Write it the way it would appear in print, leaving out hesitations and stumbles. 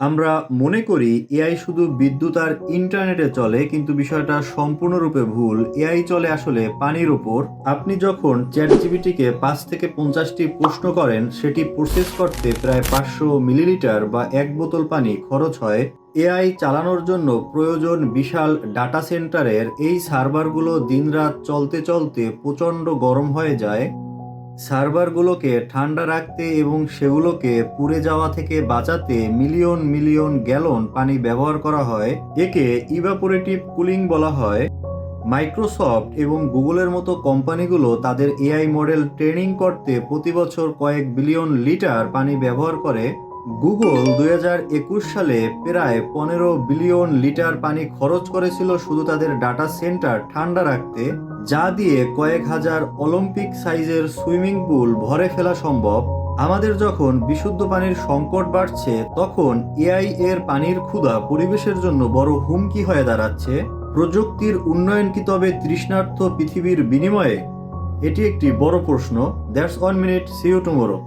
আমরা মনে করি এআই শুধু বিদ্যুৎ আর ইন্টারনেটে চলে, কিন্তু বিষয়টা সম্পূর্ণরূপে ভুল। এআই চলে আসলে পানির উপর। আপনি যখন চ্যাটজিপিটিকে ৫ থেকে ৫০টি প্রশ্ন করেন, সেটি প্রসেস করতে প্রায় ৫০০ মিলিলিটার বা ১ বোতল পানি খরচ হয়। এআই চালানোর জন্য প্রয়োজন বিশাল ডাটা সেন্টারের। এই সার্ভারগুলো দিনরাত চলতে চলতে প্রচণ্ড গরম হয়ে যায়। সার্ভারগুলোকে ঠান্ডা রাখতে এবং সেগুলোকে পুড়ে যাওয়া থেকে বাঁচাতে মিলিয়ন মিলিয়ন গ্যালন পানি ব্যবহার করা হয়। একে ইভাপোরেটিভ কুলিং বলা হয়। মাইক্রোসফট এবং গুগলের মতো কোম্পানিগুলো তাদের এআই মডেল ট্রেনিং করতে প্রতি বছর কয়েক বিলিয়ন লিটার পানি ব্যবহার করে। গুগল ২০২১ সালে প্রায় ১৫ বিলিয়ন লিটার পানি খরচ করেছিল শুধু তাদের ডাটা সেন্টার ঠান্ডা রাখতে, যা দিয়ে কয়েক হাজার অলিম্পিক সাইজের সুইমিং পুল ভরে ফেলা সম্ভব। আমাদের যখন বিশুদ্ধ পানির সংকট বাড়ছে, তখন এআই এর পানির ক্ষুধা পরিবেশের জন্য বড় হুমকি হয়ে দাঁড়াচ্ছে। প্রযুক্তির উন্নয়ন কি তবে তৃষ্ণার্ত পৃথিবীর বিনিময়ে? এটি একটি বড় প্রশ্ন। That's 1 minute, see you tomorrow.